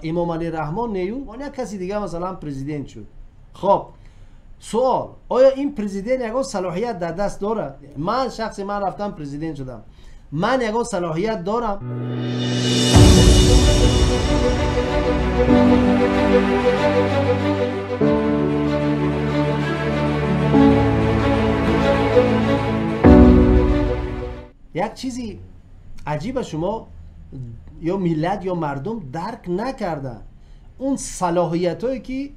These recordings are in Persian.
امام علی رحمان نیو و کسی دیگه مثلا پرزیدنت شد. خب سوال، آیا این پرزیدنت یگان صلاحیت در دست داره؟ من شخصی من رفتم پرزیدنت شدم، من یگان صلاحیت دارم؟ یک چیزی عجیبه شما یا ملت یا مردم درک نکردن، اون صلاحیت هایی که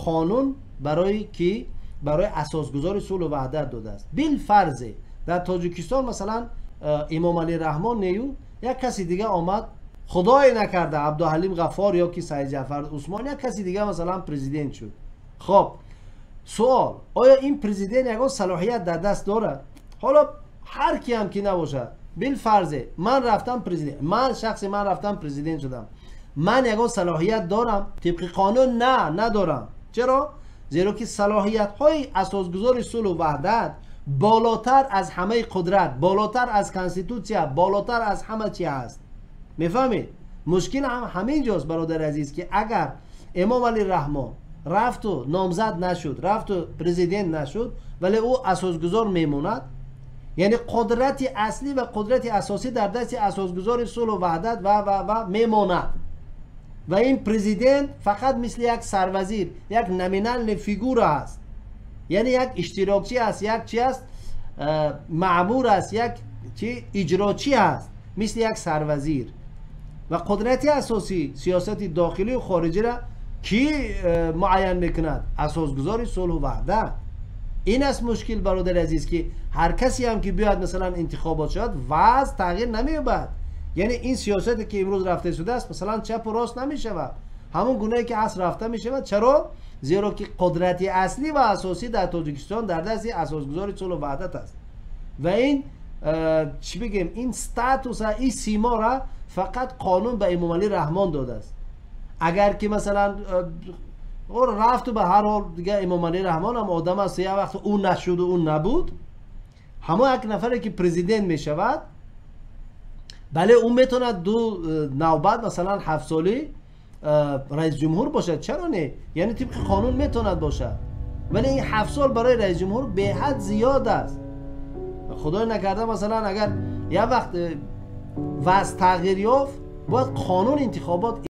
قانون برای اساسگذار صلح و وحدت داده است. بالفرض در تاجیکستان مثلا امام علی رحمان نیو یک کسی دیگه آمد، خدای نکرده عبدالحلیم غفار یا کی سید جعفر عثمانی یک کسی دیگه مثلا پرزیدنت شد. خب سوال، آیا این پرزیدنت یگان صلاحیت در دست داره؟ حالا هر کی هم که نباشه، بالفرض من رفتم پرزیدنت، من شخصی من رفتم پرزیدنت شدم، من یگان صلاحیت دارم؟ طبق قانون نه، ندارم. چرا؟ زیرا که صلاحیت های اساسگذار صلح و وحدت بالاتر از همه قدرت، بالاتر از کانستیتوسیا، بالاتر از همه چی هست. میفهمید؟ مشکل هم همین جاست برادر عزیز که اگر امام علی رحمان رفت و نامزد نشد، رفت و پرزیدنت نشد، ولی او اساسگذار میموند، یعنی قدرت اصلی و قدرت اساسی در دست اساسگذار صلح و وحدت و میماند و این پرزیدنت فقط مثل یک سروزیر، یک نمینال فیگور است، یعنی یک اشتراکچی است، یک چی است، مأمور است، یک چی اجراچی است، مثل یک سروزیر. و قدرت اساسی سیاست داخلی و خارجی را کی معین میکند؟ اساسگذار صلح و وحدت. این است مشکل برادر عزیز که هر کسی هم که بیاد مثلا انتخابات شد وضع تغییر نمی‌یابد. یعنی این سیاستی که امروز رفته شده است مثلا چپ و راست نمی‌شود، همون گونه‌ای که هست رفته می‌شود. چرا؟ زیرا که قدرت اصلی و اساسی در تاجیکستان در دست اساسگذار صلح و وحدت است و این چی بگیم، این استاتوس، این سیما را فقط قانون به امام علی رحمان داده است. اگر که مثلا رفت و به هر حال دیگه امام علی رحمان هم آدم است، یه وقت اون نشد و اون نبود، همه یک نفری که پرزیدنت می شود، بله اون میتونه دو نوبت مثلا 7 سالی رئیس جمهور باشد، چرا نه؟ یعنی طبق قانون میتونه باشد، ولی این 7 سال برای رئیس جمهور به حد زیاد است. خدای نکرده مثلا اگر یه وقت وضع تغییر یافت، باید قانون انتخابات